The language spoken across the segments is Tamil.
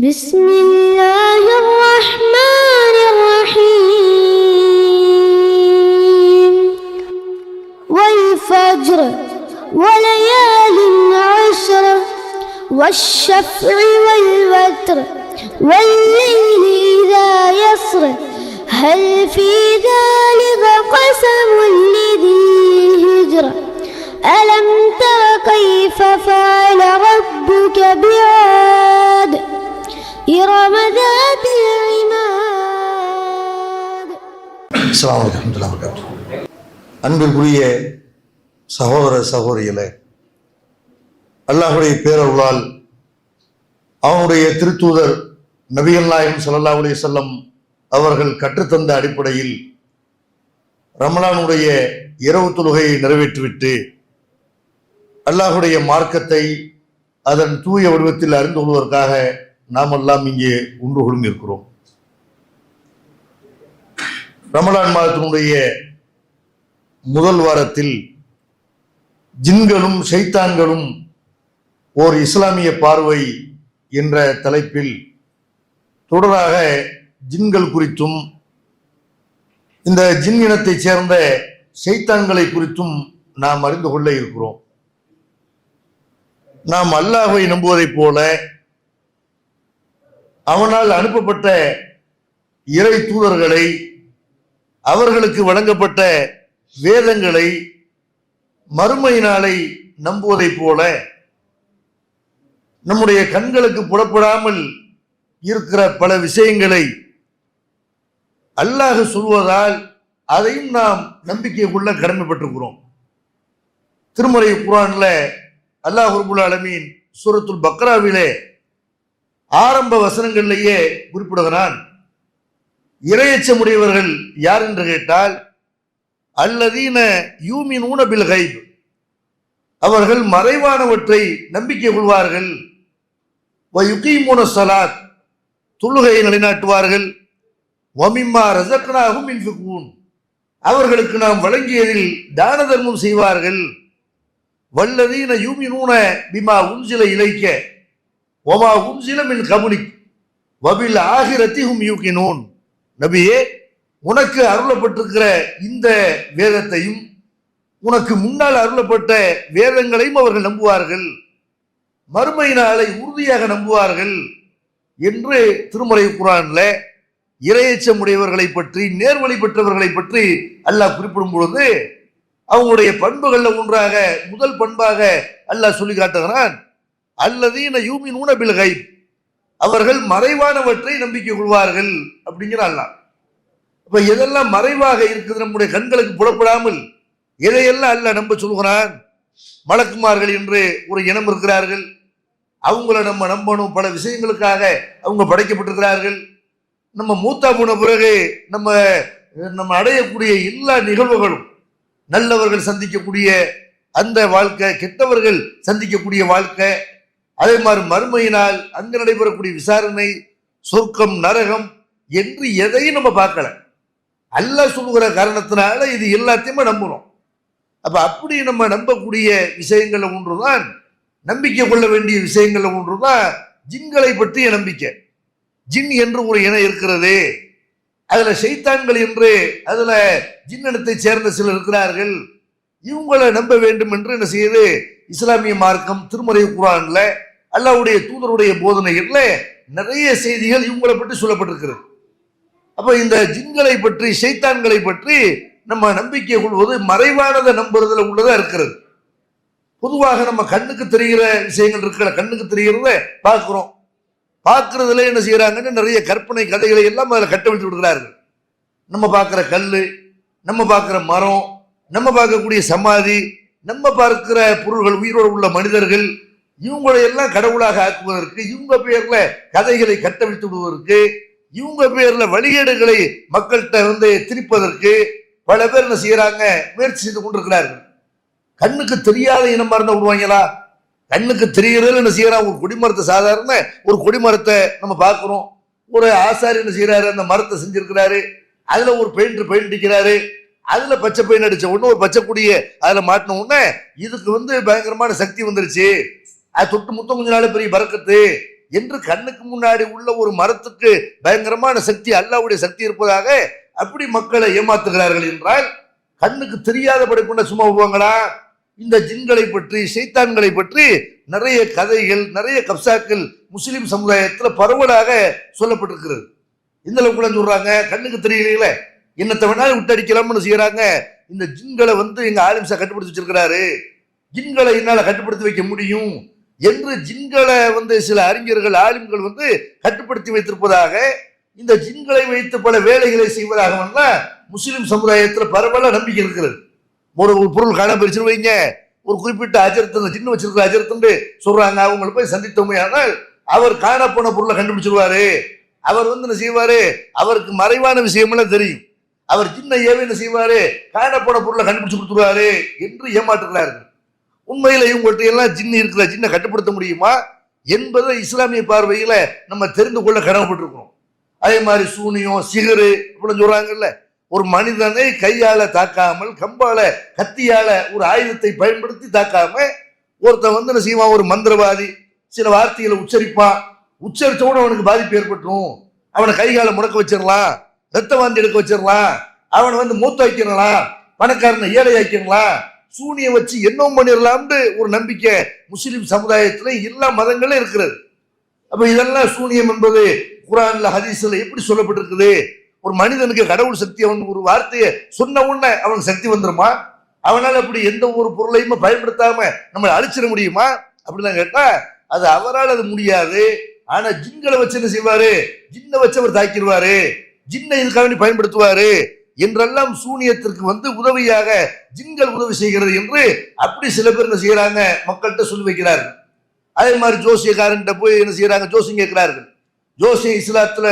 بسم الله الرحمن الرحيم والفجر وليال عشر والشفع والوتر والليل إذا يسر هل في ذلك قسم لذي هجر ألم تر كيف فعل ربك بعاد إرم ذات العماد. அஸ்ஸலாமு அலைக்கும் வரஹ்மத்துல்லாஹி வபரகாத்துஹு. அன்பிற்குரிய சகோதர சகோதரிகளே, அல்லாஹ்வுடைய பேரருளால் அவனுடைய திருத்தூதர் நபிகள் நாயகம் ஸல்லல்லாஹு அலைஹி வஸல்லம் அவர்கள் கற்றுத்தந்த அடிப்படையில் ரமலானுடைய இரவு தொழுகையை நிறைவேற்றிவிட்டு அல்லாஹ்வுடைய மார்க்கத்தை அதன் தூய வடிவத்தில் அறிந்து கொள்வதற்காக நாம் எல்லாம் இங்கே ஒன்று குழுமி இருக்கிறோம். ரமலான் மாதத்தினுடைய முதல் வாரத்தில் ஜின்களும் ஷைத்தான்களும் ஓர் இஸ்லாமிய பார்வை என்ற தலைப்பில் தொடராக ஜின்கள் குறித்தும் இந்த ஜின் இனத்தைச் சேர்ந்த ஷைத்தான்களை குறித்தும் நாம் அறிந்து கொள்ள இருக்கிறோம். நாம் அல்லாஹ்வை நம்புவதைப் போல அவனால் அனுப்பப்பட்ட இறை தூதர்களை, அவர்களுக்கு வழங்கப்பட்ட வேதங்களை, மறுமை நாளை நம்புவதைப் போல நம்முடைய கண்களுக்கு புலப்படாமல் இருக்கிற பல விஷயங்களை அல்லாஹ் சொல்வதால் அதையும் நாம் நம்பிக்கை கொள்ள கடமைப்பட்டிருக்கிறோம். திருமறை குர்ஆன்ல அல்லாஹ் ரப்பல் ஆலமீன் சூரத்துல் பக்ராவிலே ஆரம்ப வசனங்களிலேயே குறிப்பிடுகிறான், இறையச்சமுடையவர்கள் யார் என்று கேட்டால் அல்லதீன யூமினூன பில் கைப், அவர்கள் மறைவானவற்றை நம்பிக்கை கொள்வார்கள். வயுகீமுன ஸலாத், தொழுகையை நிலைநாட்டுவார்கள். வமிம்மா ரஸக்னாஹும் யுன்ஃபிகூன், அவர்களுக்கு நாம் வழங்கியதில் தான தர்மம் செய்வார்கள். வல்லதீன யூமினூன பிமா உன்சில இலைக்க வமா உன்சில மின் கபலிக் வபில் ஆகிரத்தி ஹும் யூகினூன். நபியே, உனக்கு அருளப்பட்டிருக்கிற இந்த வேதத்தையும் உனக்கு முன்னால் அருளப்பட்ட வேதங்களையும் அவர்கள் நம்புவார்கள், மறுமை நாளை உறுதியாக நம்புவார்கள் என்று திருமறை குர்ஆன்ல இறையச்சமுடையவர்களை பற்றி, நேர்வழி பெற்றவர்களை பற்றி அல்லாஹ் குறிப்பிடும் பொழுது அவங்களுடைய பண்புகள்ல ஒன்றாக முதல் பண்பாக அல்லாஹ் சொல்லி காட்டுகிறான், அல்லதீன யூமினூன பில் கைப், அவர்கள் மறைவானவற்றை நம்பிக்கை கொள்வார்கள் அப்படிங்கிற அல்லாஹ். அப்ப எதெல்லாம் மறைவாக இருக்குது, நம்முடைய கண்களுக்கு புலப்படாமல் எதையெல்லாம் அல்லாஹ் நம்ப சொல்கிறான். மலக்குமார்கள் என்று ஒரு இனம் இருக்கிறார்கள், அவங்கள நம்ம நம்பணும். பல விஷயங்களுக்காக அவங்க படைக்கப்பட்டிருக்கிறார்கள். நம்ம மூத்தா போன பிறகு நம்ம அடையக்கூடிய எல்லா நிகழ்வுகளும், நல்லவர்கள் சந்திக்கக்கூடிய அந்த வாழ்க்கை, கெட்டவர்கள் சந்திக்கக்கூடிய வாழ்க்கை, அதே மாதிரி மறுமையினால் அங்கு நடைபெறக்கூடிய விசாரணை, சொர்க்கம், நரகம் என்று எதையும் நம்ம பார்க்கல. அல்லாஹ் சொல்லுகிற காரணத்தினால இது எல்லாத்தையுமே நம்பணும். அப்ப அப்படி நம்ம நம்பக்கூடிய விஷயங்கள்ல ஒன்றுதான், நம்பிக்கை கொள்ள வேண்டிய விஷயங்கள்ல ஒன்றுதான் ஜின்களை பற்றிய நம்பிக்கை. ஜின் என்று ஒரு இனம் இருக்கிறது, அதுல ஷைத்தான்கள் என்று அதுல ஜின்னத்தை சேர்ந்த சிலர் இருக்கிறார்கள். இவங்களை நம்ப வேண்டும் என்று என்ன செய்யுது இஸ்லாமிய மார்க்கம் திருமறை குர்ஆன்ல அல்லாஹ்வுடைய தூதருடைய போதனைகள்ல நிறைய செய்திகள் இவங்களை பற்றி சொல்லப்பட்டிருக்கிறது. அப்ப இந்த ஜின்களை பற்றி, ஷைத்தான்களை பற்றி நம்ம நம்பிக்கை கொள்வது மறைவானதை நம்புறதுல உள்ளதா இருக்கிறது. பொதுவாக நம்ம கண்ணுக்கு தெரிகிற விஷயங்கள் இருக்கிற, கண்ணுக்கு தெரிகிறத பார்க்கிறோம். பார்க்கறதுல என்ன செய்யறாங்கன்னு நிறைய கற்பனை கதைகளை எல்லாம் அதில் கட்டமைத்து விடுகிறார்கள். நம்ம பார்க்கிற கல்லு, நம்ம பார்க்கிற மரம், நம்ம பார்க்கக்கூடிய சமாதி, நம்ம பார்க்கிற பொருள்கள், உயிரோடு உள்ள மனிதர்கள், இவங்களை எல்லாம் கடவுளாக ஆக்குவதற்கு, இவங்க பேர்ல கதைகளை கட்டமைத்து விடுவதற்கு, இவங்க பேர்ல வழிகேடுகளை மக்கள்கிட்ட திரிப்பதற்கு பல பேர் என்ன செய்யறாங்க, முயற்சி செய்து கொண்டிருக்கிறார்கள். கண்ணுக்கு தெரியாத இனமா இருந்தா விடுவாங்களா? கண்ணுக்கு தெரிகிறது என்ன செய்யறான், ஒரு கொடிமரத்தை, சாதாரண ஒரு கொடிமரத்தை நம்ம பார்க்கிறோம். ஒரு ஆசாரி என்ன செய்யறாரு, அந்த மரத்தை செஞ்சிருக்கிறாரு, அதுல ஒரு பெயிண்ட் அடிக்கிறாரு, அதுல பச்சை பெயிண்ட் அடிச்ச உடனே ஒரு பச்சை கொடிய அதுல மாட்டின உடனே இதுக்கு பயங்கரமான சக்தி வந்துருச்சு, அது தொட்டு முத்தம் கொஞ்ச நாள் பெரிய பறக்கத்து என்று கண்ணுக்கு முன்னாடி உள்ள ஒரு மரத்துக்கு பயங்கரமான சக்தி, அல்லாஹ்வுடைய சக்தி இருப்பதாக அப்படி மக்களை ஏமாத்துகிறார்கள் என்றால், கண்ணுக்கு தெரியாத படைப்புண்ட சும்மா விடுவாங்களா? இந்த ஜின்களை பற்றி, சைத்தான்களை பற்றி நிறைய கதைகள், நிறைய கப்சாக்கள் முஸ்லிம் சமுதாயத்தில் பரவலாக சொல்லப்பட்டிருக்கிறது. இந்த அளவுக்கு சொல்றாங்க, கண்ணுக்கு தெரியல என்னத்தை வேணாலும் விட்டடிக்கலாம்னு செய்யறாங்க. இந்த ஜின்களை எங்க ஆலிம்சா கட்டுப்படுத்தி வச்சிருக்கிறாரு, ஜின்களை என்னால கட்டுப்படுத்தி வைக்க முடியும் என்று ஜின்களை சில அறிஞர்கள், ஆலிம்கள் கட்டுப்படுத்தி வைத்திருப்பதாக, இந்த ஜின்களை வைத்து பல வேலைகளை செய்வதாக முஸ்லிம் சமுதாயத்தில் பரவலாக நம்பிக்கை இருக்கிறது. ஒரு பொருள் காண பிரிச்சு வைங்க, ஒரு குறிப்பிட்ட அஜரத்து ஜின்னு வச்சிருக்கிற அஜரத்துன்னு சொல்றாங்க, அவங்களை போய் சந்தித்தோமே ஆனால் அவர் காண போன பொருளை கண்டுபிடிச்சிருவாரு. அவர் என்ன செய்வாரு, அவருக்கு மறைவான விஷயமெல்லாம் தெரியும், அவர் ஜின்னை ஏவே என்ன செய்வாரு, காண போன பொருளை கண்டுபிடிச்சு கொடுத்துருவாரு என்று ஏமாற்றுகிறார்கள். உண்மையில இவங்கள்ட்ட எல்லாம் ஜின்னு இருக்கிற, ஜின்னை கட்டுப்படுத்த முடியுமா என்பதை இஸ்லாமிய பார்வையில நம்ம தெரிந்து கொள்ள கடமைப்பட்டிருக்கோம். அதே மாதிரி சூனியம், சிகரு இப்படி சொல்றாங்கல்ல, ஒரு மனிதனை கையால தாக்காமல், கம்பால, கத்தியால ஒரு ஆயுதத்தை பயன்படுத்தி தாக்காம ஒருத்தன் என்ன செய்வான், ஒரு மந்திரவாதி சில வார்த்தைகளை உச்சரிப்பான், உச்சரிச்சோட அவனுக்கு பாதிப்பு ஏற்பட்டுரும், அவனை கைகால முடக்க வச்சிடலாம், ரத்த வாந்தி எடுக்க வச்சிடலாம், அவனை மூத்த வைக்கிறலாம், பணக்காரனை ஏழை ஆக்கிடலாம், சூனியம் வச்சு என்ன பண்ணிடலாம்னு ஒரு நம்பிக்கை முஸ்லிம் சமுதாயத்துல எல்லா மதங்களும் இருக்கிறது. அப்ப இதெல்லாம் சூனியம் என்பது குர்ஆன்ல, ஹதீஸ்ல எப்படி சொல்லப்பட்டிருக்குது? ஒரு மனிதனுக்கு கடவுள் சக்தி, அவன் ஒரு வார்த்தையை சொன்ன உடனே அவனுக்கு சக்தி வந்துருமா? அவனால் அப்படி எந்த ஒரு பொருளையுமே பயன்படுத்தாம நம்மளை அழிச்சிட முடியுமா? அப்படிலாம் கேட்டா அது அவரால் அது முடியாது. ஆனா ஜின்களை வச்சு என்ன செய்வாரு, ஜின்னை வச்சு அவர் தாக்கிடுவாரு, ஜின்னை இதுக்காக வேண்டி பயன்படுத்துவாரு என்றெல்லாம் சூனியத்திற்கு உதவியாக ஜின்கள் உதவி செய்கிறது என்று அப்படி சில பேர் என்ன செய்யறாங்க, மக்கள்கிட்ட சொல்லி வைக்கிறார்கள். அதே மாதிரி ஜோசியக்காரன்கிட்ட போய் என்ன செய்யறாங்க, ஜோசியம் கேட்கிறார்கள். ஜோசியம் இஸ்லாத்துல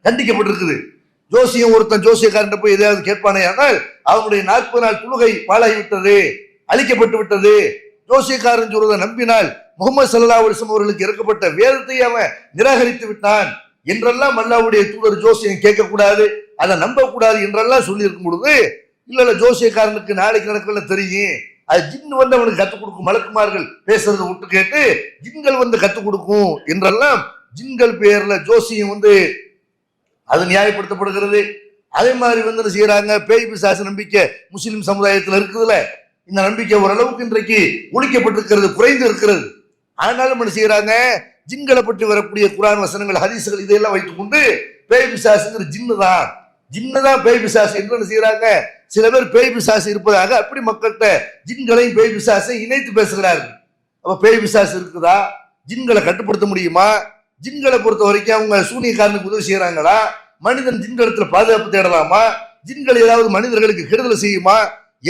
கண்டிக்கப்பட்டிருக்குது. ஜோசியம் ஒருத்தன் ஜோசியக்காரன் போய் எதையாவது கேட்பானே ஆனால் அவனுடைய 40 நாள் தொழுகை பாழாகிவிட்டது, அழிக்கப்பட்டு விட்டது. ஜோசியக்காரன் சொல்றதை நம்பினால் முகமது ஸல்லல்லாஹு அலைஹி வஸல்லம் அவர்களுக்கு இறக்கப்பட்ட வேதத்தை அவன் நிராகரித்து விட்டான் என்றெல்லாம் அல்லாஹ்வுடைய தூதர் ஜோசியம் கேட்கக்கூடாது, அதை நம்பக்கூடாது என்றெல்லாம் சொல்லி இருக்கும் பொழுது, இல்ல ஜோசியக்காரனுக்கு நாளைக்கு நடக்கல தெரியும், அது ஜின்னு அவனுக்கு கத்துக் கொடுக்கும், மலக்குமார்கள் பேசுறதை விட்டு கேட்டு ஜின்கள் கத்துக் கொடுக்கும் என்றெல்லாம் ஜின்கள் பேர்ல ஜோசியம் அது நியாயப்படுத்தப்படுகிறது. அதே மாதிரி என்ன செய்யறாங்க, பேய் பிசாசு நம்பிக்கை முஸ்லிம் சமுதாயத்தில் இருக்குதுல, இந்த நம்பிக்கை ஓரளவுக்கு இன்றைக்கு ஒழிக்கப்பட்டிருக்கிறது, குறைந்து இருக்கிறது. ஆனாலும் என்ன செய்யறாங்க, ஜின்களை பற்றி வரக்கூடிய குர்ஆன் வசனங்கள், ஹதீஸ்கள் இதையெல்லாம் வைத்துக் கொண்டு பேய் பிசாசுங்கிற ஜின்னு தான் பேய் பிசாசு என்று என்ன செய்யறாங்க, சில பேர் பேய் பிசாசு இருப்பதாக அப்படி மக்கள்கிட்ட ஜின்களையும் பேய் பிசாசை இணைத்து பேசுகிறார்கள். அப்ப பேய் பிசாசு இருக்குதா, ஜின்களை கட்டுப்படுத்த முடியுமா, ஜின்களை பொறுத்த வரைக்கும் அவங்க சூனியக்காரனுக்கு உதவி செய்யறாங்களா, மனிதன் ஜின்களிடத்துல பாதுகாப்பு தேடலாமா, ஜின்கள் ஏதாவது மனிதர்களுக்கு கெடுதல் செய்யுமா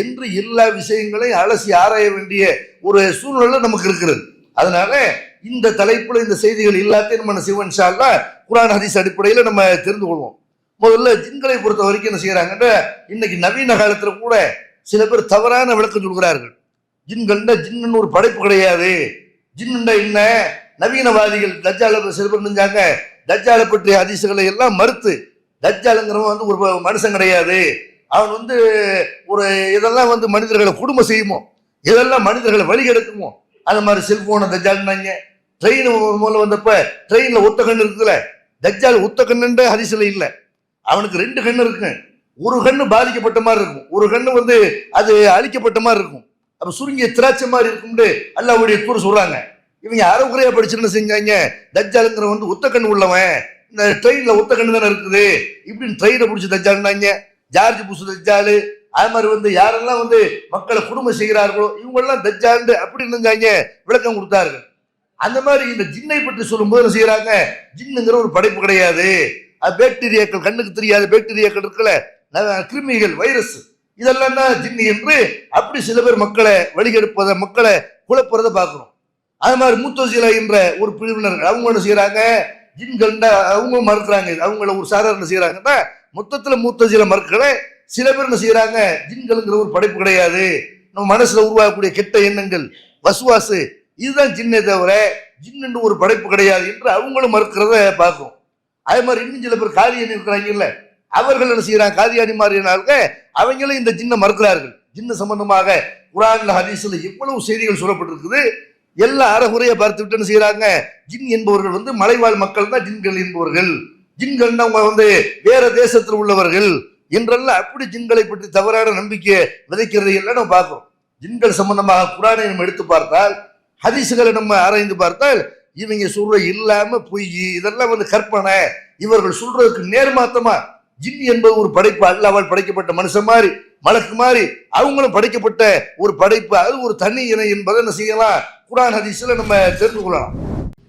என்று எல்லா விஷயங்களையும் அலசி ஆராய வேண்டிய ஒரு சூழ்நிலை நமக்கு இருக்கிறது. அதனால இந்த தலைப்புல இந்த செய்திகள் எல்லாத்தையும் நம்ம செய்வோம் இன்ஷா அல்லாஹ். குர்ஆன் ஹதீஸ் அடிப்படையில நம்ம தெரிந்து கொள்வோம். முதல்ல ஜின்களை பொறுத்த வரைக்கும் என்ன செய்யறாங்கன்ற, இன்னைக்கு நவீன காலத்துல கூட சில பேர் தவறான விளக்கம் சொல்கிறார்கள். ஜின்னு ஒரு படைப்பு கிடையாது, ஜின்னுண்டா என்ன, நவீனவாதிகள் தஜ்ஜால சில பேர் நினைஞ்சாங்க, தஜ்ஜாலை பற்றிய ஹதீஸ்களை எல்லாம் மறுத்து, தஜ்ஜாலுங்கிறவன் ஒரு மனுஷன் கிடையாது, அவன் ஒரு இதெல்லாம் மனிதர்களை கொடுமை செய்யுமோ, இதெல்லாம் மனிதர்களை வழிகெடுக்குமோ, அது மாதிரி செல்போனை தஜ்ஜால்னாங்க. ட்ரெயின் மூலம் வந்தப்ப ட்ரெயின்ல ஒத்த கண்ணு இருக்குல்ல, தஜ்ஜால் ஒத்த கண்ணுன்ற ஹதீஸ்ல இல்ல, அவனுக்கு 2 கண்ணு இருக்கு. ஒரு கண்ணு பாதிக்கப்பட்ட மாதிரி இருக்கும், ஒரு கண்ணு அது அழிக்கப்பட்ட மாதிரி இருக்கும். அப்ப சுருங்கிய திராட்சை மாதிரி இருக்கும்னு அல்லாஹ்வுடைய தூதர் சொல்றாங்க. இவங்க அறகுறையா படிச்சுன்னு செஞ்சாங்க, தஜ்ஜாலுங்கிற ஒத்த கண்ணு உள்ளவன், இந்த ட்ரெயின்ல ஒத்த கண்ணு தானே இருக்குது இப்படின்னு ட்ரெயினை பிடிச்சி தஜ்ஜால்னாங்க. ஜார்ஜ் புஷ் தஜ்ஜாலு, அது மாதிரி யாரெல்லாம் மக்களை கொடுமை செய்கிறார்களோ இவங்கெல்லாம் தஜ்ஜால் அப்படி நினைஞ்சாங்க, விளக்கம் கொடுத்தார்கள். அந்த மாதிரி இந்த ஜின்னை பற்றி சொல்லும் போது செய்யறாங்க, ஜின்னுங்கிற ஒரு படைப்பு கிடையாது, அது பாக்டீரியாக்கள், கண்ணுக்கு தெரியாத பாக்டீரியாக்கள் இருக்குல்ல, கிருமிகள், வைரஸ், இதெல்லாம் தான் ஜின்னு என்று அப்படி சில பேர் மக்களை வழிகெடுப்பதை, மக்களை குழப்புறதை பார்க்கிறோம். அது மாதிரி முத்தசிலா என்ற ஒரு பிரிவினர்கள் அவங்க என்ன செய்யறாங்க, ஜின்கள் அவங்க மறுக்கிறாங்க. அவங்கள ஒரு சாரார் என்ன செய்யறாங்கன்னா, மொத்தத்துல முத்தசிலா மறுக்களை சில பேர் என்ன செய்யறாங்க, ஜின்களுங்கிற ஒரு படைப்பு கிடையாது, நம்ம மனசுல உருவாகக்கூடிய கெட்ட எண்ணங்கள், வசுவாசு, இதுதான் ஜின்னே தவிர ஜின்னு ஒரு படைப்பு கிடையாது என்று அவங்களும் மறுக்கிறத பார்க்கும். அதே மாதிரி இன்னும் சில பேர் காதியானி இருக்கிறாங்கல்ல, அவர்கள் என்ன செய்யறாங்க, காதியானி மாதிரினாங்க அவங்களும் இந்த ஜின்னை மறுக்கிறார்கள். ஜின்னு சம்பந்தமாக குர்ஆன்ல ஹதீஸ்ல எவ்வளவு செய்திகள் சொல்லப்பட்டிருக்குது. எல்லாம் அறகுறையை பார்த்து விட்டு செய்யறாங்க. ஜின் என்பவர்கள் வந்து மலைவாழ் மக்கள் தான் ஜின்கள் என்பவர்கள், ஜின்கள் அவங்க வந்து வேற தேசத்தில் உள்ளவர்கள் என்றெல்லாம் அப்படி ஜின்களை பற்றி தவறான நம்பிக்கையை விதைக்கிறதை எல்லாம் நம்ம பார்க்கிறோம். ஜின்கள் சம்பந்தமாக குர்ஆனை நம்ம எடுத்து பார்த்தால், ஹதீசுகளை நம்ம ஆராய்ந்து பார்த்தால், இவங்க சொல்ற இல்லாம பொய், இதெல்லாம் வந்து கற்பனை, இவர்கள் சொல்றதுக்கு நேர்மாத்தமா ஜின் என்பது ஒரு படைப்பு, அல்லாஹ்வால் படைக்கப்பட்ட மனுஷன் மாதிரி மலக்கு மாதிரி அவங்களும் படைக்கப்பட்ட ஒரு படைப்பு, அது ஒரு தனி இணை என்பதை என்ன செய்யலாம், குர்ஆன் ஹதீஸ்ல நம்ம தெரிந்து கொள்ளலாம்.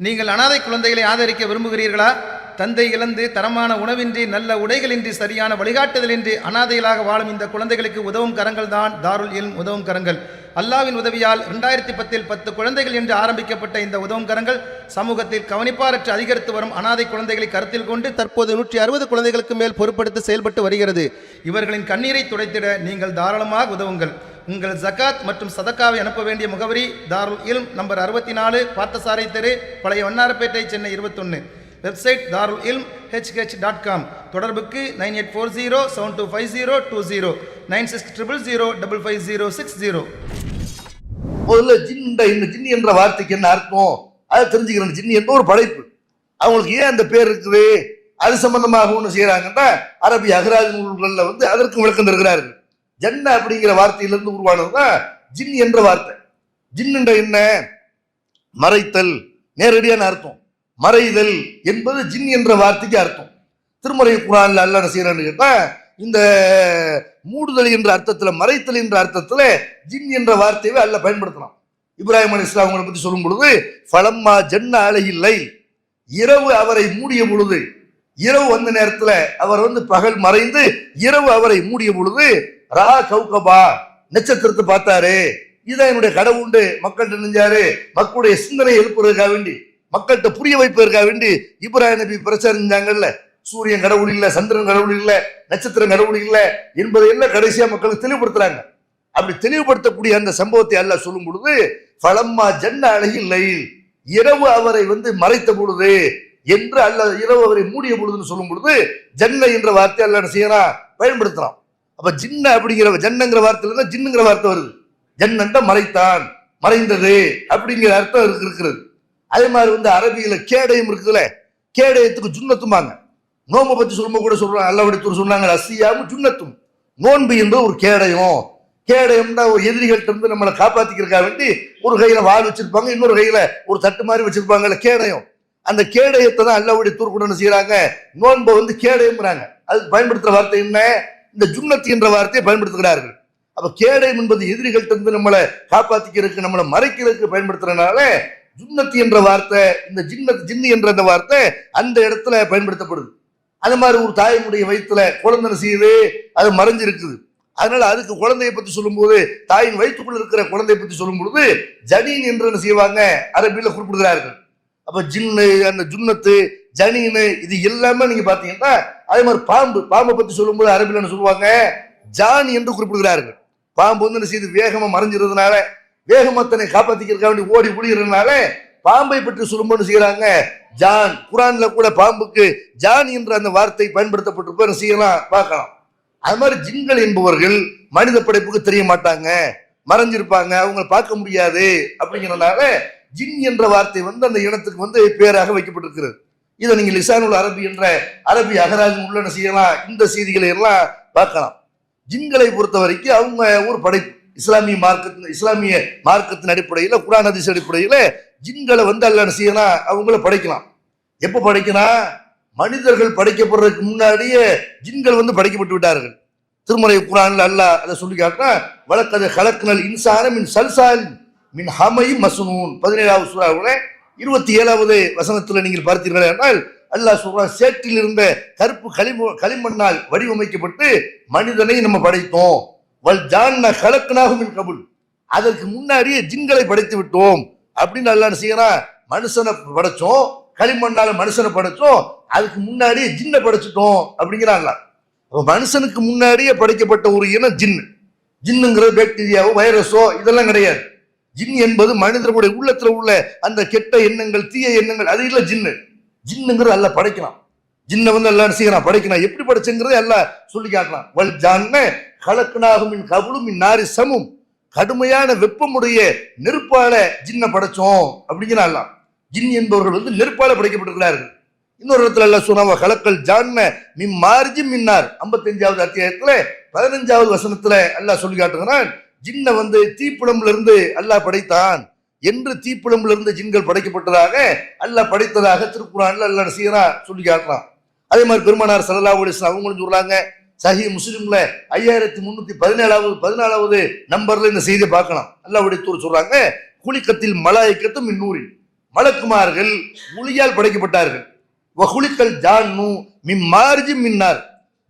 நீங்கள் அனாதை குழந்தைகளை ஆதரிக்க விரும்புகிறீர்களா? தந்தை இழந்து தரமான உணவின்றி நல்ல உடைகளின்றி சரியான வழிகாட்டுதலின்றி அனாதைகளாக வாழும் இந்த குழந்தைகளுக்கு உதவும் கரங்கள் தான் தாருல் இல்ம் உதவும் கரங்கள். அல்லாஹ்வின் உதவியால் 2010 10 குழந்தைகள் என்று ஆரம்பிக்கப்பட்ட இந்த உதவும் கரங்கள் சமூகத்தில் கவனிப்பாரற்று அதிகரித்து வரும் அனாதை குழந்தைகளை கருத்தில் கொண்டு தற்போது 160 குழந்தைகளுக்கு மேல் பொறுப்படுத்தி செயல்பட்டு வருகிறது. இவர்களின் கண்ணீரை துடைத்திட நீங்கள் தாராளமாக உதவுங்கள். உங்கள் ஜகாத் மற்றும் சதக்காவை அனுப்ப வேண்டிய முகவரி தாருல் இல்ம் நம்பர் 64 பார்த்தசாரை தெரு, பழைய வண்ணாரப்பேட்டை, சென்னை 21. வெப்சைட் தாருல் இல்ம் hh.com. தொடர்புக்கு 9840725020 9600055060. முதல்ல இந்த ஜின் என்ற வார்த்தைக்கு என்ன அர்த்தம் அதை தெரிஞ்சுக்கிறேன். ஜின் என்ற ஒரு படைப்பு, அவங்களுக்கு ஏன் அந்த பேர் இருக்குது, அது சம்பந்தமாக ஒன்று செய்யறாங்கன்னா அரபி அகராதி நூல்கள்ல வந்து அதற்கு விளக்கம் தருகிறார்கள். ஜன்ன அப்படிங்கிற வார்த்தையிலிருந்து உருவானதுதான் ஜின் என்ற வார்த்தை. ஜின் என்ற என்ன, மறைத்தல், நேரடியான அர்த்தம். மறைதல் என்பது ஜின் என்ற வார்த்தைக்கு அர்த்தம். திருமறை குர்ஆன்ல அல்லாஹ் என்ன செய்யறான்னு கேட்டா, இந்த மூடுதல் என்ற அர்த்தத்துல, மறைத்தல் என்ற அர்த்தத்துல ஜின் என்ற வார்த்தையை அல்லாஹ் பயன்படுத்தலாம். இப்ராஹிம் அலைஹிஸ்ஸலாம் அவங்களை பத்தி சொல்லும் பொழுது, ஃபலம்மா ஜன்ன அலைஹில் லைல், இரவு அவரை மூடிய பொழுது, இரவு வந்த நேரத்துல அவர் வந்து பகல் மறைந்து இரவு அவரை மூடிய பொழுது, ரா கௌகபா, நட்சத்திரத்தை பார்த்தாரு. இதான் என்னுடைய கடவுண்டு மக்கள்கிட்ட நெஞ்சாரு, மக்களுடைய சிந்தனை எழுப்புறதுக்காக வேண்டி, மக்கள்கிட்ட புரிய வைப்பதற்காக வேண்டி இப்ராஹிம் நபி பிரச்சாரம் செஞ்சாங்கல்ல. சூரியன் கடவுள் இல்ல, சந்திரன் கடவுள் இல்ல, நட்சத்திரம் கடவுள் இல்ல என்பதை எல்லாம் கடைசியா மக்களுக்கு தெளிவுபடுத்துறாங்க. அப்படி தெளிவுபடுத்தக்கூடிய அந்த சம்பவத்தை அல்லாஹ் சொல்லும் பொழுது, ஃபலம்மா ஜன்ன அலைஹில் லைல், இரவு அவரை வந்து மறைத்த பொழுது என்று அல்லாஹ் இரவு அவரை மூடிய பொழுதுன்னு சொல்லும் பொழுது ஜன்ன என்ற வார்த்தை அல்லாஹ் என்ன செய்யறான், பயன்படுத்துறான். அப்ப ஜின்ன அப்படிங்கிற ஜன்னங்கிற வார்த்தையில தான் ஜின்னுங்கிற வார்த்தை வருது. ஜன்னன்ட மறைத்தான், மறைந்தது அப்படிங்கிற அர்த்தம் இருக்கிறது. அதே மாதிரி வந்து அரபியில கேடயம் இருக்குதுல்ல, கேடயத்துக்கு ஜுன்னத்துமாங்க. நோம்பை பத்தி சொல்லும்போது கூட சொல்றாங்க, அல்லாஹ்வுடைய சொன்னாங்க, அசியாமும் ஜுன்னத்தும், நோன்பு என்பது ஒரு கேடயம். கேடயம்னா ஒரு எதிரிகள்ட்ட இருந்து நம்மளை காப்பாத்திக்கிறதுக்காக வேண்டி ஒரு கையில வாள் வச்சிருப்பாங்க, இன்னொரு கையில ஒரு தட்டு மாதிரி வச்சிருப்பாங்கல்ல, கேடயம். அந்த கேடயத்தை தான் அல்லாஹ்வுடைய தூர்க்குடன் செய்யறாங்க, நோன்பை வந்து கேடயம்ங்கிறாங்க. அதுக்கு பயன்படுத்துற வார்த்தை என்ன, இந்த ஜுன்னத் என்ற வார்த்தையை பயன்படுத்துகிறார்கள். அப்ப கேடயம் என்பது எதிரிகள்ட்ட இருந்து நம்மளை காப்பாத்திக்கிறதுக்கு, நம்மளை மறைக்கிறதுக்கு பயன்படுத்துறதுனால ஜுன்னத் என்ற வார்த்தை, இந்த ஜின்னு என்ற அந்த வார்த்தை அந்த இடத்துல பயன்படுத்தப்படுது. அது மாதிரி ஒரு தாயினுடைய வயிற்றுல குழந்தை செய்யுது, அது மறைஞ்சிருக்குது. அதனால அதுக்கு குழந்தையை பத்தி சொல்லும் போது, தாயின் வயிற்றுக்குள்ள இருக்கிற குழந்தையை பத்தி சொல்லும் பொழுது ஜனீன் என்று என்ன செய்வாங்க, அரபியில குறிப்பிடுகிறார்கள். அப்ப ஜின்னு, அந்த ஜுன்னத்து, ஜனீனு, இது எல்லாமே நீங்க பாத்தீங்கன்னா, அதே மாதிரி பாம்பை பத்தி சொல்லும் போது அரபியில என்ன சொல்லுவாங்க, ஜான் என்று குறிப்பிடுகிறார்கள். பாம்பு வந்து என்ன செய்து வேகமா மறைஞ்சிருந்ததுனால, வேகமா தன்னை காப்பாத்திக்கிறதுக்காக வேண்டி ஓடி புடிக்கிறதுனால பாம்பை பற்றி சொல்லும்போது செய்யறாங்க ஜான். குர்ஆன்ல கூட பாம்புக்கு ஜான் என்ற அந்த வார்த்தை பயன்படுத்தப்பட்டிருப்ப செய்யலாம், பார்க்கலாம். அது மாதிரி ஜின்கள் என்பவர்கள் மனித படைப்புக்கு தெரிய மாட்டாங்க, மறைஞ்சிருப்பாங்க, அவங்க பார்க்க முடியாது. அப்படிங்கிறதுனால ஜின் என்ற வார்த்தை வந்து அந்த இனத்துக்கு வந்து பேராக வைக்கப்பட்டிருக்கிறது. இதை நீங்க லிசானுல் அரபி என்ற அரபி அகராதி உள்ள செய்யலாம், இந்த செய்திகளை எல்லாம் பார்க்கலாம். ஜின்களை பொறுத்த வரைக்கும் அவங்க ஒரு படைப்பு. இஸ்லாமிய மார்க்கத்தின் அடிப்படையில், குர்ஆன் ஹதீஸ் அடிப்படையில் ஜின்களை வந்து அல்லாஹ் செய்யலாம், அவங்கள படைக்கலாம். எப்ப படைக்கலாம், மனிதர்கள் படைக்கப்படுறதுக்கு முன்னாடியே ஜின்கள் வந்து படைக்கப்பட்டு விட்டார்கள். திருமறை குர்ஆன்ல அல்லாஹ் அதை சொல்லி காட்டினா, வலக்கத் ஹலக்னல் இன்சான மின் சல்சால் மின் ஹமை மஸ்னூன் 17வது சூராவுல 27வது வசனத்துல நீங்கள் பார்த்தீர்கள் என்றால் அல்லாஹ் சொல்றான், சேற்றில் இருந்த கருப்பு களிமண்ணால் வடிவமைக்கப்பட்டு மனிதனை நம்ம படைத்தோம். வல் ஜான்ன ஹலக்னாஹு மின் கபுல், அதற்கு முன்னாடியே ஜின்களை படைத்து விட்டோம் அப்படின்னு அல்லாஹ் செய்யறான். மனுஷனை படைச்சோம், களிமண்ணால மனுஷனை படைச்சோம், அதுக்கு முன்னாடியே ஜின்னை படைச்சிட்டோம் அப்படிங்கிறாங்களா. மனுஷனுக்கு முன்னாடியே படைக்கப்பட்ட ஒரு இனம் ஜின்னு. ஜின்னுங்கிறது பாக்டீரியாவோ வைரஸோ இதெல்லாம் கிடையாது. ஜின் என்பது மனிதர்களுடைய உள்ளத்துல உள்ள அந்த கெட்ட எண்ணங்கள், தீய எண்ணங்கள், அது இல்ல ஜின்னு. ஜின்னுங்கிறது அல்லாஹ் படைக்கலாம். ஜின்னை வந்து அல்லாஹ் செய்யறான், படைக்கலாம். எப்படி படைச்சுங்கிறது அல்லாஹ் சொல்லி காட்டலாம். வல் ஜான்ன ஹலக்னாஹு மின் கபுலு மின் நாரி சமும், கடுமையான வெப்பமுடைய நெருப்பால ஜின்ன படைச்சோம் அப்படிங்கிறான். ஜின் என்பவர்கள் வந்து நெருப்பால படைக்கப்பட்டிருக்கிறார்கள். இன்னொரு இடத்துல எல்லாம் சொன்ன கலக்கல் ஜான்ன மிம்மார்ஜி மின்னார் 55வது அத்தியாயத்துல 15வது வசனத்துல அல்லாஹ் சொல்லி காட்டுகிறான், ஜின்ன வந்து தீப்பிழம்புல இருந்து அல்லாஹ் படைத்தான் என்று, தீப்பிழம்புல இருந்து ஜின்கள் படைக்கப்பட்டதாக அல்லாஹ் படைத்ததாக திருக்குறான்ல அல்லாஹ் சீரா சொல்லி காட்டுறான். அதே மாதிரி பெருமானார் ஸல்லல்லாஹு அலைஹி வஸல்லம் அவங்களும் சொல்றாங்க, சஹீஹ் முஸ்லிம்ல 5314வது நம்பர்ல இந்த செய்தியை பார்க்கலாம். அல்லாஹ்வுடைய தூதர் சொல்றாங்க, குலிக்கத்தில் மலாயிக்கத்தும் மின்னூரின், மலக்குமார்கள் ஒளியால் படைக்கப்பட்டார்கள். வகுலிக்கல் ஜான்னு மிம்மார்ஜி மின்னார்,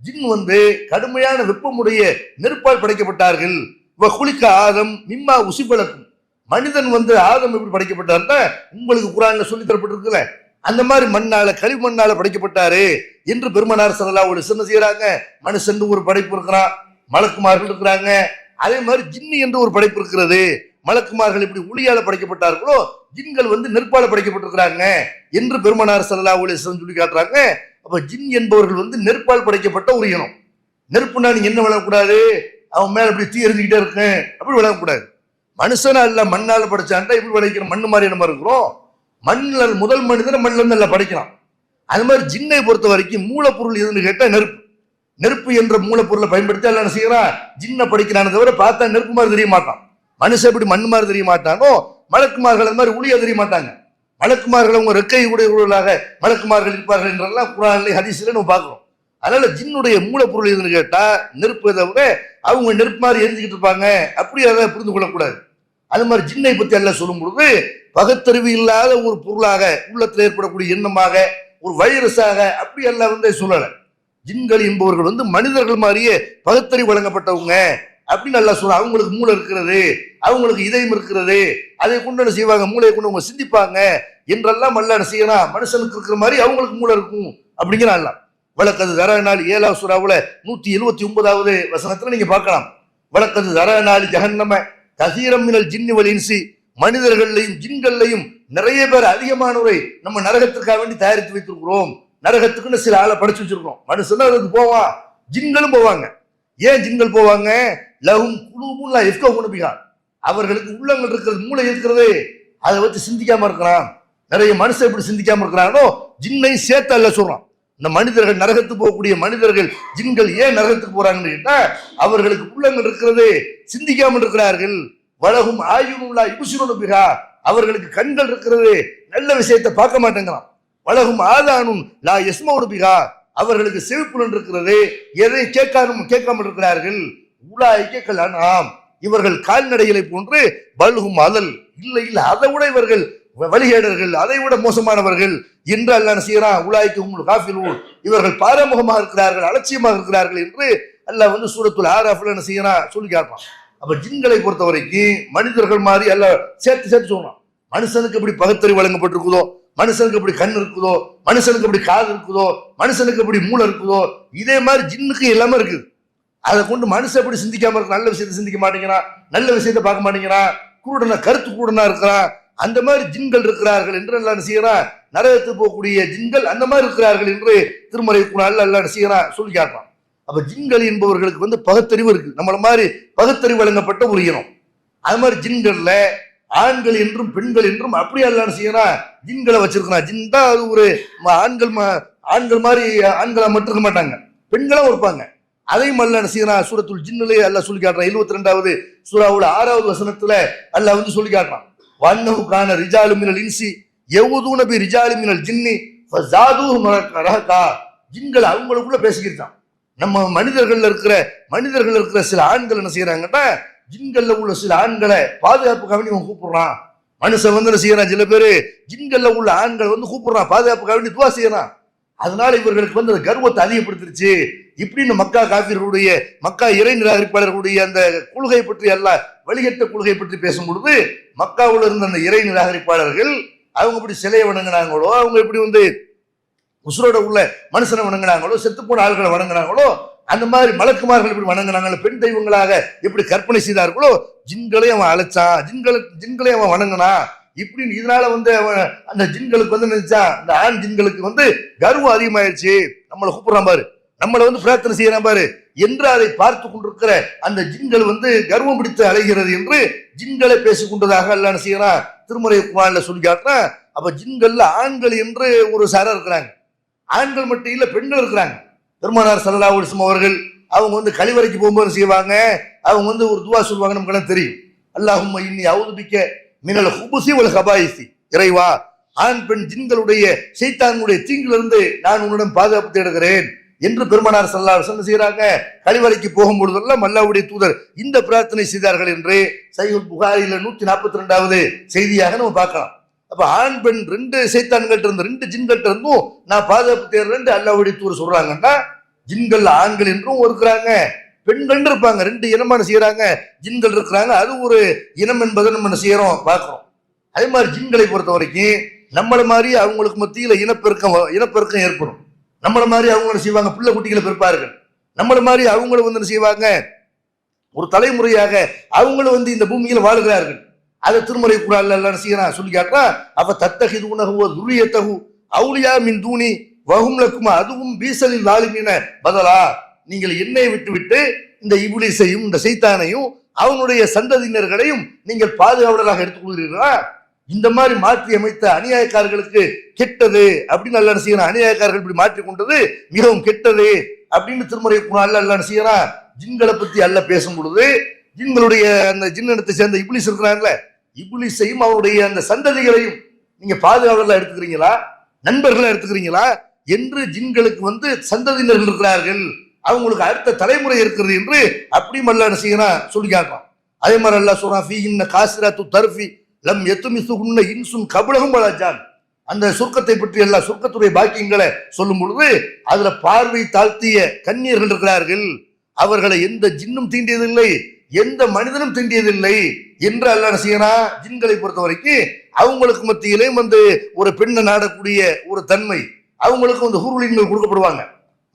ஜின் வந்து கடுமையான வெப்பமுடைய நெருப்பால் படைக்கப்பட்டார்கள். வகுலிக்க ஆதம் மிம்மா உசிபலக்கும், மனிதன் வந்து ஆதம் எப்படி படைக்கப்பட்டார்னா உங்களுக்கு குர்ஆன்ல சொல்லி தரப்பட்டிருக்குல்ல, அந்த மாதிரி மண்ணால களிமண்ணால படைக்கப்பட்டாரு என்று பெருமானார் ஸல்லல்லாஹு அலைஹி வஸல்லம் செய்யறாங்க. மனுஷன் ஒரு படைப்பு இருக்கிறான், மலக்குமார்கள் இருக்கிறாங்க. அதே மாதிரி ஜின்னு என்று ஒரு படைப்பு இருக்கிறது. மலக்குமார்கள் எப்படி ஒளியால படைக்கப்பட்டார்களோ ஜின்கள் வந்து நெருப்பால படைக்கப்பட்டிருக்கிறாங்க என்று பெருமானார் ஸல்லல்லாஹு அலைஹி வஸல்லம் சொல்லி காட்டுறாங்க. அப்ப ஜின் என்பவர்கள் வந்து நெருப்பால் படைக்கப்பட்ட ஒரு இனம். நெருப்புனா நீங்க என்ன விளங்கக்கூடாது, அவன் மேல அப்படி தீ எரிஞ்சுக்கிட்டே இருக்கு அப்படி விளங்கக்கூடாது. மனுஷனா இல்ல மண்ணால படைச்சான்டா இப்படி விளைக்கிற மண்ணு மாதிரி நம்ம இருக்கிறோம். மண்ணில் முதல் மனிதனை மண்ணில இருந்து நல்லா படைக்கிறான். அது மாதிரி ஜின்னை பொறுத்த வரைக்கும் மூலப்பொருள் எதுன்னு கேட்டா நெருப்பு. நெருப்பு என்ற மூலப்பொருளை பயன்படுத்தி எல்லாம் செய்யறான், ஜின்னை படிக்கிறானே தவிர பார்த்தா நெருப்பு மாதிரி தெரிய மாட்டான். மனுஷன் எப்படி மண் மாதிரி தெரிய மாட்டானோ மலக்குமார்கள் அது மாதிரி ஒளியா தெரிய மாட்டாங்க. மலக்குமார்கள் அவங்க ரெக்கை உடையவர்களாக மலக்குமார்கள் இருப்பார்கள் என்றெல்லாம் குர்ஆன்ல ஹதீஸ்ல நம்ம பார்க்கிறோம். அதனால ஜின்னுடைய மூலப்பொருள் எதுன்னு கேட்டா நெருப்பு, தவிர அவங்க நெருப்பு மாதிரி எரிஞ்சுக்கிட்டு இருப்பாங்க அப்படி அதை புரிந்து கொள்ளக்கூடாது. அது மாதிரி ஜின்னை பத்தி எல்லாம் சொல்லும் பொழுது பகுத்தறிவு இல்லாத ஒரு பொருளாக, உள்ளத்தில் ஏற்படக்கூடிய எண்ணமாக, ஒரு வைரஸாக அப்படி எல்லாம் வந்து சொல்லல. ஜின்கள் என்பவர்கள் வந்து மனிதர்கள் மாதிரியே பகுத்தறிவு வழங்கப்பட்டவங்க அப்படின்னு நல்லா சொல்ல. அவங்களுக்கு மூளை இருக்கிறது, அவங்களுக்கு இதயம் இருக்கிறது, அதை கொண்டு என்ன செய்வாங்க, மூளையை கொண்டு அவங்க சிந்திப்பாங்க என்றெல்லாம் அல்ல செய்யலாம். மனுஷனுக்கு இருக்கிற மாதிரி அவங்களுக்கு மூளை இருக்கும் அப்படிங்கிறான். வழக்கது தரநாள் 7வது சூராவுல 179வது வசனத்துல நீங்க பார்க்கலாம். வழக்கது தரநாள் ஜஹன்னம கசீரம் மினல் ஜின்னி வல் இன்சி, மனிதர்களையும் ஜின்கள்லையும் நிறைய பேர் அதிகமானவரை நம்ம நரகத்திற்காக வேண்டி தயாரித்து வைத்திருக்கிறோம். நரகத்துக்குன்னு சில ஆளை படிச்சு வச்சிருக்கோம். மனுஷன் அதுக்கு போவான், ஜின்களும் போவாங்க. ஏன் ஜின்கள் போவாங்க? லஹும் குலூபுன் லா யஃப்கஹூன பிஹா, அவர்களுக்கு உள்ளங்கள் இருக்கிறது, மூளை இருக்கிறது, அதை வச்சு சிந்திக்காம இருக்கிறான். நிறைய மனுஷன் எப்படி சிந்திக்காம இருக்கிறானோ ஜின்னை சேர்த்து அல்ல சொல்றான். இந்த மனிதர்கள் நரகத்துக்கு போகக்கூடிய மனிதர்கள் ஜின்கள் ஏன் நரகத்துக்கு போறாங்கன்னு கேட்டா அவர்களுக்கு உள்ளங்கள் இருக்கிறது, சிந்திக்காமல் இருக்கிறார்கள். வலகும் ஆயுனுல்லா யுப்சிருன பிஹா, அவர்களுக்கு கண்கள் இருக்கிறது, நல்ல விஷயத்தை பார்க்க மாட்டேங்கிறான். வலகும் ஆதானும் லா யஸ்மவுன பிஹா, அவர்களுக்கு செவிப்புலன் இருக்கிறது, எதை கேட்காமல் இருக்கிறார்கள். உலாய்க்க கல்யாணம், இவர்கள் கால்நடைகளை போன்று பல்கும் அதல், இல்லை இல்லை அதை விட இவர்கள் வழிகேடர்கள், அதை விட மோசமானவர்கள் என்று அல்லாஹ் செய்யறான். உலாய்க்கு உங்கள் காஃபிலூன், இவர்கள் பாரமுகமாக இருக்கிறார்கள், அலட்சியமாக இருக்கிறார்கள் என்று அல்லாஹ் வந்து சூரத்துல் ஆராஃப்ல என்ன செய்யறான் சொல்லி காட்டுறான். அப்ப ஜின்களை பொறுத்த வரைக்கும் மனிதர்கள் மாதிரி அல்லாஹ் சேர்த்து சேர்த்து சொல்றான். மனுஷனுக்கு எப்படி பகுத்தறிவு வழங்கப்பட்டிருக்குதோ, மனுஷனுக்கு எப்படி கண் இருக்குதோ, மனுஷனுக்கு எப்படி காது இருக்குதோ, மனுஷனுக்கு எப்படி மூளை இருக்குதோ, இதே மாதிரி ஜின்னுக்கு எல்லாமே இருக்குது. அதை கொண்டு மனுஷன் எப்படி சிந்திக்காம இருக்க, நல்ல விஷயத்தை சிந்திக்க மாட்டேங்கிறான், நல்ல விஷயத்தை பார்க்க மாட்டேங்கிறான், குருடனா கருத்து குருடனா இருக்கிறான். அந்த மாதிரி ஜின்கள் இருக்கிறார்கள் என்று எல்லாம் செய்யறான். நரகத்துக்கு போகக்கூடிய ஜின்கள் அந்த மாதிரி இருக்கிறார்கள் என்று திருமறை குர்ஆன்ல அல்லாஹ் செய்யறான் சொல்லி காட்டுறான். அப்ப ஜின்கள் என்பவர்களுக்கு வந்து பகுத்தறிவு இருக்கு, நம்மள மாதிரி பகுத்தறிவு வழங்கப்பட்ட ஒரு இனம். அது மாதிரி ஜின்கள்ல ஆண்கள் என்றும் பெண்கள் என்றும் அப்படி அல்லாஹ் செய்யறான் ஜின்களை வச்சிருக்கிறான். ஜின் தான் அது ஒரு ஆண்கள் மாதிரி ஆண்களை மட்டும் இருக்க மாட்டாங்க, பெண்களும் இருப்பாங்க. அதையும் அல்லாஹ் செய்யறான். சூரத்துல் ஜின்னிலே அல்லாஹ் சொல்லி காட்டுறான். 72வது சூராவுல 6வது வசனத்துல அல்லாஹ் வந்து சொல்லி காட்டுறான். வன்னஹு கான ரிஜாலு மினல் இன்சி யவுதுன பி ரிஜாலி மினல் ஜின்னி ஃபஸாதுஹும் ரஹகா, ஜின்கள் அவங்களுக்குள்ள பேசிக்கிட்டான். நம்ம மனிதர்கள்ல இருக்கிற சில ஆண்கள் என்ன செய்யறாங்கன்னா ஜின்கள்ல உள்ள சில ஆண்களை பாதுகாப்புக்காக வேண்டி இவன் கூப்பிடுறான். மனுஷன் வந்து என்ன செய்யறான், சில பேரு ஜின்கள்ல உள்ள ஆண்கள் வந்து கூப்பிடுறான், பாதுகாப்புக்காக வேண்டி துவா செய்யறான். அதனால இவர்களுக்கு வந்து கர்வத்தை அதிகப்படுத்திருச்சு இப்படின்னு மக்கா காஃபிர்களுடைய, மக்கா இறை நிராகரிப்பாளர்களுடைய அந்த கொள்கை பற்றி எல்லாம் வழிகட்ட கொள்கை பற்றி பேசும் பொழுது மக்காவில் இருந்த அந்த இறை நிராகரிப்பாளர்கள் அவங்க இப்படி சிலையை வணங்கினாங்களோ, அவங்க இப்படி வந்து உசுரோட உள்ள மனுஷனை வணங்கினாங்களோ, செத்து போன ஆள்களை வணங்கினாங்களோ, அந்த மாதிரி மலக்குமார்கள் இப்படி வணங்கினாங்களோ, பெண் தெய்வங்களாக எப்படி கற்பனை செய்தார்களோ, ஜின்களை அவன் அழைச்சான், ஜின்களை அவன் வணங்கினான் இப்படின்னு. இதனால வந்து அவன் அந்த ஜின்களுக்கு வந்து நினைச்சான், அந்த ஆண் ஜின்களுக்கு வந்து கர்வம் அதிகமாயிருச்சு. நம்மளை கூப்பிடுறான் பாரு, நம்மளை வந்து பிரார்த்தனை செய்யறான் பாரு, என்று அதை பார்த்து கொண்டிருக்கிற அந்த ஜின்கள் கர்வம் பிடித்து அலைகிறது என்று ஜின்களை பேசிக் கொண்டதாக அல்லாஹ் என்ன செய்யறான் திருமறை குர்ஆன்ல சொல்லி காட்டுறான். அப்ப ஜின்கள்ல ஆண்கள் என்று ஒரு சாரா இருக்கிறாங்க, ஆண்கள் மட்டும் இல்ல பெண்கள் இருக்கிறாங்க. பெருமானார் ஸல்லல்லாஹு அலைஹி வஸல்லம் அவர்கள் அவங்க கழிவறைக்கு போகும்போது செய்வாங்க, அவங்க ஒரு துவா சொல்லுவாங்க, நமக்கு எல்லாம் தெரியும். அல்லாஹும்ம இன்னி அஊது பிக்க மினல் ஹுபுஸி வல் கபாயிஸி, இறைவா ஆண் பெண் ஜின்களுடைய ஷைத்தானுடைய தீங்கிலிருந்து நான் உன்னிடம் பாதுகாப்பு தேடுகிறேன் என்று பெருமானார் ஸல்லல்லாஹு அலைஹி வஸல்லம் செய்யறாங்க. கழிவறைக்கு போகும்பொழுதெல்லாம் அல்லாஹ்வுடைய தூதர் இந்த பிரார்த்தனை செய்தார்கள் என்று சஹீஹுல் புகாரியில 142வது செய்தியாக நம்ம பார்க்கலாம். அப்ப ஆண் பெண் ரெண்டு ஷைத்தான்கள்ட்ட இருந்து ரெண்டு ஜின்கள்ட்ட இருந்தும் நான் பாதுகாப்பு தேடுறேன் அல்லாஹ்வுடைய தூதர் சொல்றாங்கன்னா, ஜின்கள் ஆண்கள் என்றும் இருக்கிறாங்க, பெண்கள் இருப்பாங்க, ரெண்டு இனமான செய்யறாங்க, ஜின்கள் இருக்கிறாங்க. அது ஒரு இனம் என்பதை நம்ம என்ன செய்யறோம் பார்க்கிறோம். அதே மாதிரி ஜின்களை பொறுத்த வரைக்கும் நம்மள மாதிரி அவங்களுக்கு மத்தியில இனப்பெருக்கம் ஏற்படும். நம்மள மாதிரி அவங்க செய்வாங்க, பிள்ளை குட்டிகளை பெருப்பார்கள். நம்மள மாதிரி அவங்களும் என்ன செய்வாங்க, ஒரு தலைமுறையாக அவங்களும் இந்த பூமியில வாழுகிறார்கள். அதை திருமறை குர்ஆன்ல அல்லாஹ் செய்யறான் சொல்லி காட்டுறா. அப்ப தத்தஹிதுனஹு துர்ரியத்தஹு அவுலியா மின் தூனி வஹும் லக்கும் அதுவும் பீசலில் லாலிமீன பதலா, நீங்கள் என்னை விட்டு இந்த இப்லீஸையும் இந்த சைத்தானையும் அவனுடைய சந்ததியினர்களையும் நீங்கள் பாதுகாவலராக எடுத்துக்கொள்கிறீர்களா? இந்த மாதிரி மாற்றி அமைத்த அநியாயக்காரர்களுக்கு கெட்டது அப்படின்னு அல்லாஹ் செய்யறான். அநியாயக்காரர்கள் இப்படி மாற்றி கொண்டது மிகவும் கெட்டது அப்படின்னு திருமறை குர்ஆன்ல அல்லாஹ் செய்யறான். ஜின்களை பத்தி அல்லாஹ் பேசும் பொழுது ஜின்களுடைய அந்த ஜின்னத்தை சேர்ந்த இப்லீஸ் இருக்கிறாங்கல்ல, இப்லீஸையும் அவருடைய அந்த சந்ததிகளையும் நீங்க பாதுகாவலர்களா எடுத்துக்கிறீங்களா, நண்பர்களா எடுத்துக்கிறீங்களா என்று ஜின்களுக்கு சந்ததியினர்கள் இருக்கிறார்கள், அவங்களுக்கு அடுத்த தலைமுறை இருக்கிறது என்று அப்படியும் அல்லாஹ் என்ன செய்யறான் சொல்லி காட்டுறான். அதே மாதிரி அல்லாஹ் சொல்றான், ஃபீஹின்ன காசிராத்து தர்ஃபி லம் யத்மிஸுஹுன்ன இன்சுன் கப்லஹும் வலா ஜான். அந்த சொர்க்கத்தை பற்றி எல்லாம் சொர்க்கத்துடைய பாக்கியங்களை சொல்லும் பொழுது அதுல பார்வை தாழ்த்திய கன்னியர்கள் இருக்கிறார்கள், அவர்களை எந்த ஜின்னும் தீண்டியதில்லை, எந்த மனிதனும் தீண்டியதில்லை என்று அல்லாஹ் என்ன செய்யறான். ஜின்களை பொறுத்த வரைக்கும் அவங்களுக்கு மத்தியிலே ஒரு பெண்ணை நாடக்கூடிய ஒரு தன்மை, அவங்களுக்கு ஹூர்லின்கள் கொடுக்கப்படுவாங்க.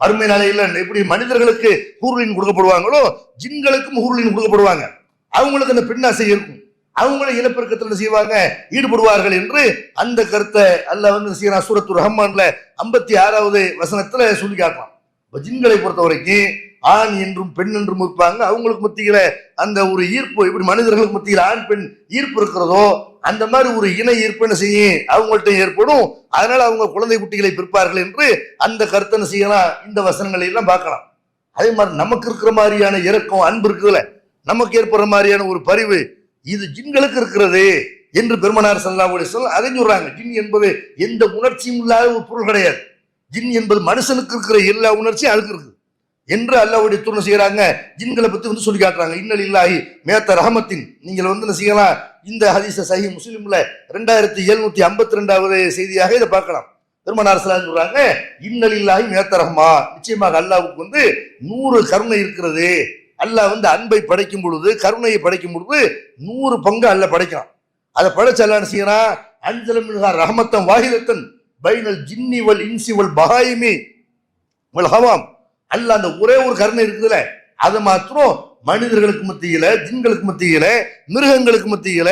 மறுமை நாளையில எப்படி மனிதர்களுக்கு ஹூர்லின் கொடுக்கப்படுவாங்களோ ஜின்களுக்கும் ஹூர்லின் கொடுக்கப்படுவாங்க. அவங்களுக்கு அந்த பெண்ணாசை இருக்கும், அவங்களும் இனப்பெருக்கத்தில் செய்வாங்க, ஈடுபடுவார்கள் என்று அந்த கருத்தை அல்லாஹ் செய்யறான். சூரத்துர் ரஹ்மான்ல 56வது வசனத்துல சொல்லி காட்டுறான். ஜின்களை பொறுத்த வரைக்கும் ஆண் என்றும் பெண் என்றும் இருப்பாங்க. அவங்களுக்கு மத்தியில அந்த ஒரு ஈர்ப்பு, இப்படி மனிதர்களுக்கு மத்தியில் ஆண் பெண் ஈர்ப்பு இருக்கிறதோ அந்த மாதிரி ஒரு இணை ஈர்ப்பு என்ன செய்யும் அவங்கள்ட்ட ஏற்படும். அதனால அவங்க குழந்தை குட்டிகளை பிற்பார்கள் என்று அந்த கருத்தை செய்யலாம். இந்த வசனங்களை எல்லாம் பார்க்கலாம். அதே மாதிரி நமக்கு இருக்கிற மாதிரியான இரக்கம் அன்பு இருக்குதுல, நமக்கு ஏற்படுற மாதிரியான ஒரு பரிவு இது ஜின்களுக்கு இருக்கிறது என்று பெருமானார் ஸல்லல்லாஹு அலைஹி வஸல்லம் அதை சொல்றாங்க. ஜின் என்பது எந்த உணர்ச்சியும் இல்லாத ஒரு பொருள் கிடையாது. ஜின் என்பது மனுஷனுக்கு இருக்கிற எல்லா உணர்ச்சியும் அதுக்கு இருக்குது என்று அல்லாஹ்வுடைய தூதர் செய்யறாங்க. ஜின்களை பத்தி சொல்லி காட்டுறாங்க. இன்னல் இல்லாஹி மேத்த ரஹமத்தின், நீங்கள் என்ன செய்யலாம், இந்த ஹதீஸ சஹீஹ் முஸ்லிம்ல 2752வது செய்தியாக இதை பார்க்கலாம். பெருமானார் ஸல்லல்லாஹு அலைஹி வஸல்லம் சொல்றாங்க, இன்னல் இல்லாஹி மேத்த ரஹ்மா, நிச்சயமாக அல்லாஹ்வுக்கு 100 கருணை இருக்கிறது. அல்லாஹ் அன்பை படைக்கும் பொழுது, கருணையை படைக்கும் பொழுது 100 பங்கு அல்லாஹ் படைக்கிறான். அதை படைச்சு அல்லாஹ் என்ன செய்யறான், அன்ஸல மின்ஹா ரஹமத்தன் வாஹிதத்தன் பைனல் ஜின்னி வல் இன்சி வல் பஹாயிமி வல் ஹவாம். அல்லாஹ் அந்த ஒரே ஒரு கருணை இருக்குதுல, அதை மாத்திரம் மனிதர்களுக்கு மத்தியில, ஜின்களுக்கு மத்தியில, மிருகங்களுக்கு மத்தியில,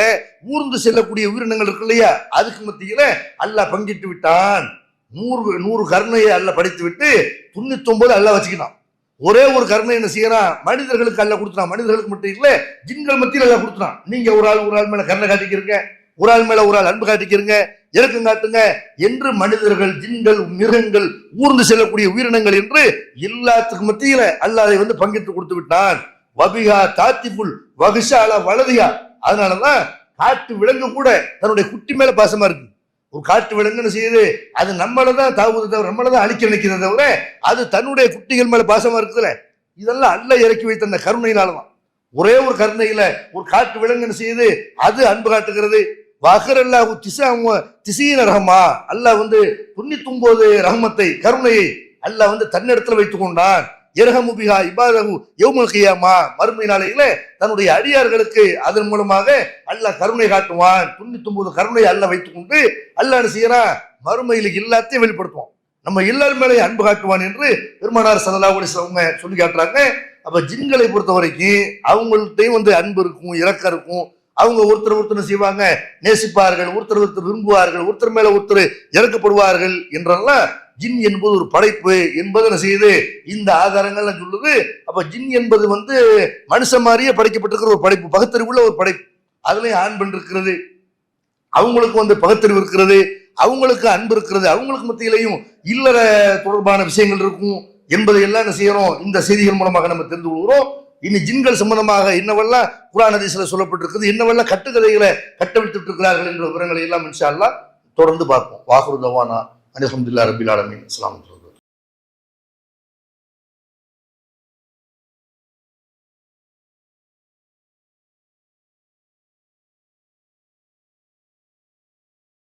ஊர்ந்து செல்லக்கூடிய உயிரினங்கள் இருக்கு இல்லையா, அதுக்கு மத்தியில அல்லாஹ் பங்கிட்டு விட்டான். 100 கருணையை அல்லாஹ் படைத்து விட்டு 99 அல்லாஹ் வச்சுக்கிட்டான். ஒரே ஒரு கருணை என்ன செய்யறான், மனிதர்களுக்கு அல்லாஹ் கொடுத்துறான். மனிதர்களுக்கு மட்டும் இல்ல, ஜின்கள் மத்தியில் அல்லாஹ் கொடுத்துறான். நீங்க ஒரு ஆள் மேல கருணை காட்டிக்கிறீங்க, ஒரு ஆள் மேல ஒரு ஆள் அன்பு காட்டிக்கிறீங்க, இறக்கம் காட்டுங்க என்று மனிதர்கள், ஜின்கள், மிருகங்கள், ஊர்ந்து செல்லக்கூடிய உயிரினங்கள் என்று எல்லாத்துக்கு மத்தியில அல்லாஹ் அதை பங்கிட்டு கொடுத்து விட்டான். வபிகா தாத்திபுல் வகுஷால வலதியா. அதனாலதான் காட்டு விலங்கு கூட தன்னுடைய குட்டி மேல பாசமா இருக்கு. ஒரு காட்டு விலங்குன்னு செய்யுது, அது நம்மளதான் தாவுது தவிர, நம்மளதான் அழிக்க நினைக்கிறத தவிர அது தன்னுடைய குட்டிகள் மேல பாசமா இருக்குதுல. இதெல்லாம் அல்லாஹ் இறக்கி வைத்த அந்த கருணையினாலதான். ஒரே ஒரு கருணையில ஒரு காட்டு விலங்குன்னு செய்யுது, அது அன்பு காட்டுகிறது. வஹரல்லாஹு திஸீன ரஹமா, அல்லாஹ் 99 ரஹமத்தை, கருணையை அல்லாஹ் தன்னிடத்துல வைத்துக் கொண்டான். இரஹமு பிஹா இபாதஹு யௌமல் கியாமா, மறுமை நாளையில தன்னுடைய அடியார்களுக்கு அதன் மூலமாக அல்லாஹ் கருணை காட்டுவான். 99 கருணையை அல்லாஹ் வைத்துக் கொண்டு அல்லாஹ் என்ன செய்யறான், மறுமையில எல்லாத்தையும் வெளிப்படுத்துவான், நம்ம எல்லாரும் மேலே அன்பு காட்டுவான் என்று பெருமானார் ஸல்லல்லாஹு அலைஹி வஸல்லம் சொல்லி காட்டுறாங்க. அப்ப ஜின்களை பொறுத்த வரைக்கும் அவங்கள்ட்டையும் அன்பு இருக்கும், இரக்கம் இருக்கும். அவங்க ஒருத்தர் செய்வாங்க, நேசிப்பார்கள், ஒருத்தர் விரும்புவார்கள், ஒருத்தர் மேல ஒருத்தர் இறக்கப்படுவார்கள் என்றெல்லாம் ஜின் என்பது ஒரு படைப்பு என்பதை என்ன செய்யுது இந்த ஆதாரங்கள்ல சொல்லுது. அப்ப ஜின் என்பது மனுஷன் மாதிரியே படைக்கப்பட்டிருக்கிற ஒரு படைப்பு, பகுத்தறிவுள்ள ஒரு படைப்பு. அதுலயும் ஆண் பெண் இருக்கிறது, அவங்களுக்கு பகுத்தறிவு இருக்கிறது, அவங்களுக்கு அன்பு இருக்கிறது, அவங்களுக்கு மத்தியிலையும் இல்லற தொடர்பான விஷயங்கள் இருக்கும் என்பதை எல்லாம் என்ன செய்யறோம் இந்த செய்திகள் மூலமாக நம்ம தெரிந்து கொள்கிறோம். இனி ஜின்கள் சம்பந்தமாக என்னவெல்லாம் குர்ஆன் ஹதீஸ்ல சொல்லப்பட்டிருக்கிறது, என்னவெல்லாம் கட்டுக்கதைகளை கட்டவிழ்த்துட்டு இருக்கிறார்கள் என்ற விவரங்களை எல்லாம் இன்ஷா அல்லாஹ் தொடர்ந்து பார்ப்போம். வாஹிரு தவானா அல்ஹம்துலில்லாஹி ரப்பில் ஆலமீன். அஸ்ஸலாமு அலைக்கும்.